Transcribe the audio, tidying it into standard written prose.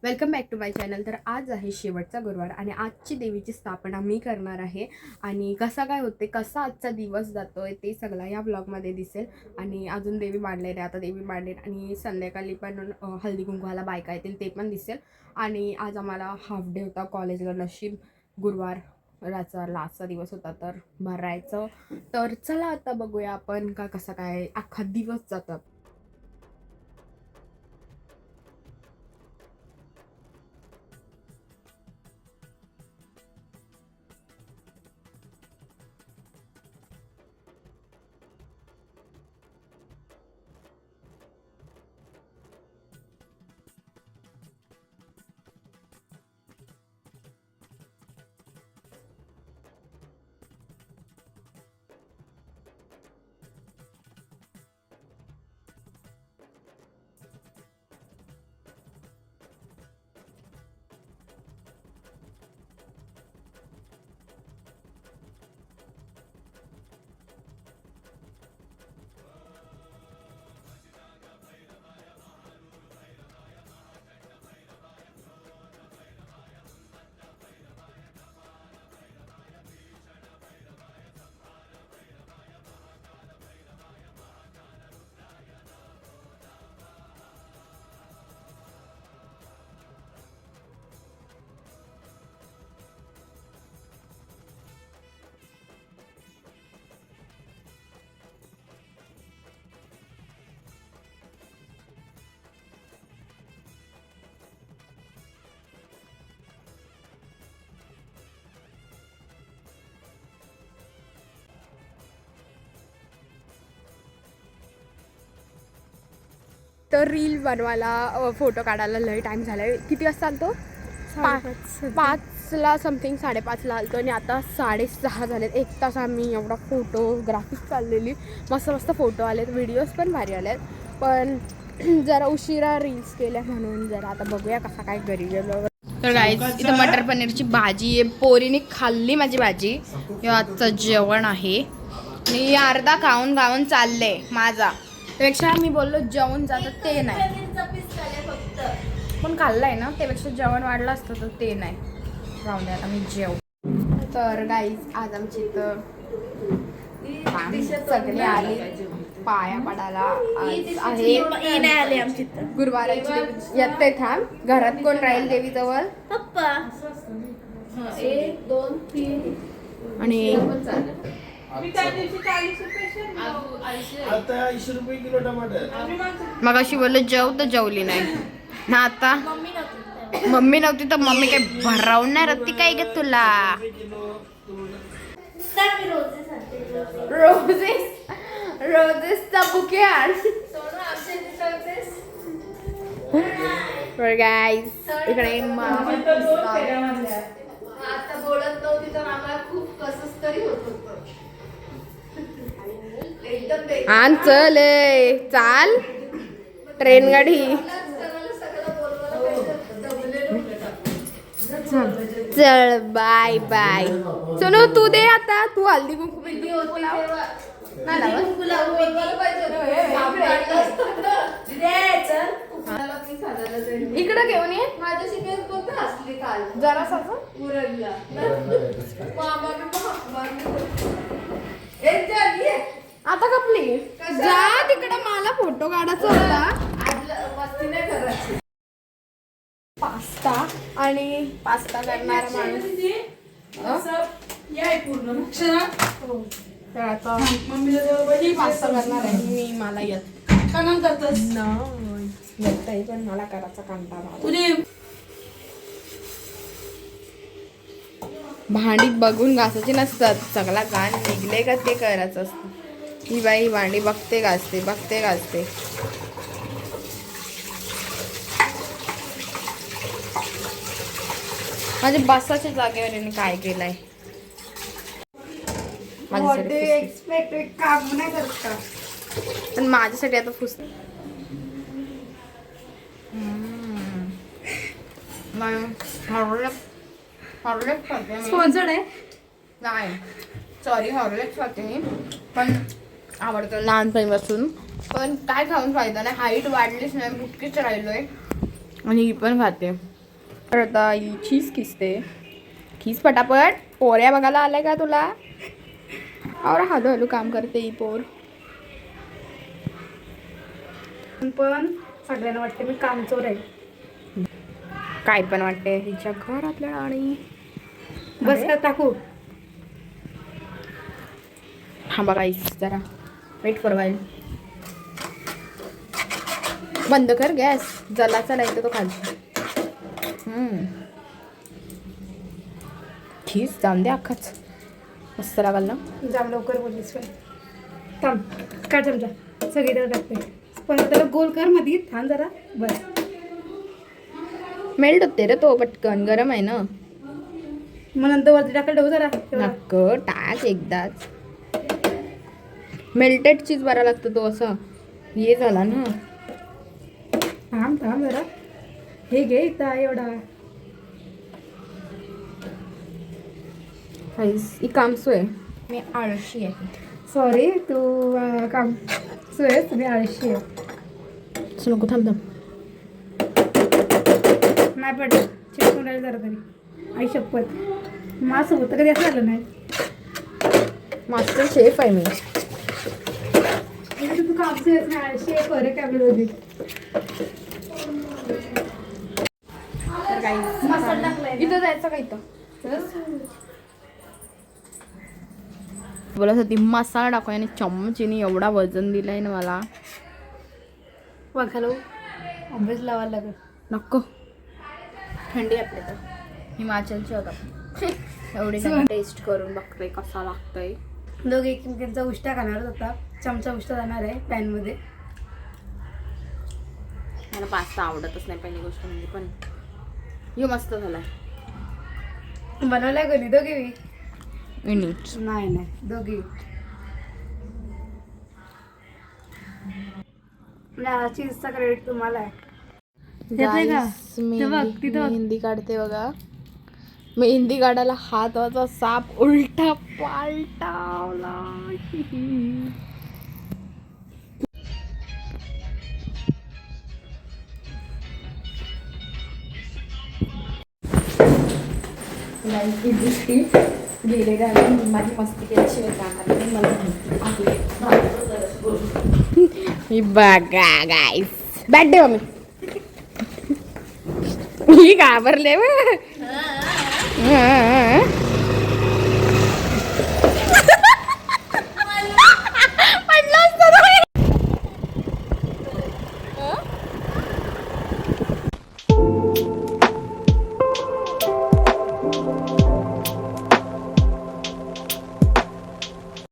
Welcome back to my channel. तर आज आहे शेवटचा गुरुवार आणि आजची देवीची स्थापना मी करणार आहे. आणि कसा काय होते, कसा आजचा दिवस जातोय ते सगळं या ब्लॉगमध्ये दिसेल. आणि अजून देवी मांडले नाही, आता देवी मांडलेत आणि संध्याकाळी पण हळदी कुंकवाला बायका येतील ते पण दिसेल. आणि आज आम्हाला हाफ डे होता कॉलेजला. नशीब गुरुवार राचा लास्टचा दिवस होता तर भरायचं. तर चला आता बघूया आपण का कसा काय अख्खा दिवस जातो. तर रील बनवायला फोटो काढायला लय टाईम झाला आहे. किती वाजता आलतो? 5ला समथिंग, 5:30ला आलतो आणि आता 6:30 झालेत. 1 तास आम्ही एवढा फोटोग्राफी चाललेली. मस्त मस्त फोटो आलेत, व्हिडिओज पण भारी आलेत. पण जरा उशिरा रील्स केल्या म्हणून जरा आता बघूया कसा काय घरी गेलो. तर गाईज इथं मटर पनीरची भाजी आहे. पोरीने खाल्ली माझी भाजी. हे आजचं जेवण आहे. मी अर्धा खाऊन खाऊन चालले माझा. त्यापेक्षा मी बोललो जेवण जातं ते नाही, पण खाल्लंय ना त्यापेक्षा जेवण वाढलं असतं तर ते नाही. राहून दे आता मी जेव. तर गाईज आज आमची इथं सगळे आले पाया पडायला. आज आहे गुरुवाराची देवी. येते थांब, घरात कोण राहील देवीजवळ? पप्पा. 1 2 3 आणि मग अशी बोललो जेव तर जेवली नाही ना. आता मम्मी नव्हती तर मम्मी काय भरवणार होती काय ग तुला? रोजेसचा बुके आण. गाईज इकडे आता बोलत नव्हती तर आम्हाला खूप कसंच तरी होत होतं. एकदम आण चल चाल ट्रेन गाडी. चल बाय बाय. सोनू तू दे आता, तू हल्दी कुंकू इकडं घेऊन ये. माझ्याशी काही बोलत हसली काल जरा उरडला. आता कपली जा तिकडं, मला फोटो काढायचा होता. मस्ती नाही करायची. पास्ता आणि पास्ता करणारा माणूस. तर आता मम्मी पास्ता करणार आहे. मी मला येत कानान करतस नाही येत आहे, पण मला करायचा कंटाळा. भांडी बघून घासायची नसतात, सगळा घाण निघले का ते करायचं असतं. ही बाई भांडी बघते घासते बघते घासते. माझ्या बसाच्या जागेवर याने काय केलंय? काम नाही करत का? पण माझ्यासाठी आता स्पॉन्सर्ड आहे नाही, सॉरी हॉर्लिक्स खाते मी, पण आवडतं लहानपणीपासून. पण काय खाऊन फायदा नाही, हाईट वाढलीच नाही, बुटकीच राहिलोय. आणि ही पण खाते. तर आता ही चीज किसते. खीस पटापट. पोऱ्या बघायला आलाय का तुला? और हळू हळू काम करते ही पोर. पण सगळ्यांना वाटते मी कामचोर आहे. काय पण वाटते हिच्या घरातल्या आणि बस का टाकू. हा बघा जरा वेट करवायला. बंद कर गॅस. जलाचा नाही तो खाली. खीस जाऊन दे अख्खाच. मस्त लागल ना. जाम लवकर बोललीस पण. थांब काय चमचा सगळी त्याला टाकते. पण त्याला गोल कर मध्ये थांब जरा. बस मेल्ट होते रे तो पटकन. गरम आहे ना. मग नंतर वरती टाकायला ठेवू जरा. नक्क टाक एकदाच. मेल्टेड चीज बरा लागतो तो असा. हे झाला ना. थांब थांब जरा. हे घे इथं एवढा. ही कामसू आहे. मी आळशी आहे. सॉरी तू काम सुयस तुम्ही आळशी आहे. असं नको. थांब थांब. नाही पडलं चिकटून राहील जरा तरी. आई शपथ माझं होतं कधी असं झालं नाही. मास्टर शेफ आहे मी. तू काम सुयस नाही आळशी आहे. फरक आहे आपल्याला. तर काही मसाला टाकलाय इथं जायचं का इथं? बोलत होती मसाला टाकू आणि चमचीने एवढा वजन दिलाय ना मला. पंखा लावू अभ्यास लावायला लागेल. नको. थंडी आपल्या तर हिमाचलची होता. एवढी टेस्ट करून बघते कसा लागतंय. दोघे एकमेकांचा उष्टा खाणार होता. चमचा उष्टा जाणार आहे पॅनमध्ये. मला पास्ता आवडतच नाही पहिली गोष्ट म्हणजे. पण हे मस्त झालाय. बनवलाय कोणी दोघे मी. युनिट. नाही नाही दोघे. चीजचा क्रेडिट तुम्हाला आहे. येतंय का? ते बघ, तिथं बघ. मेहंदी काढते बघा. मेहंदी काढायला हाताचा साप उलटा पालटावला. गेले गाडी माझी मस्ती केल्याशिवाय जाणार नाही मला. बघा गाईस बॅट डे मम्मी. मी घाबरले.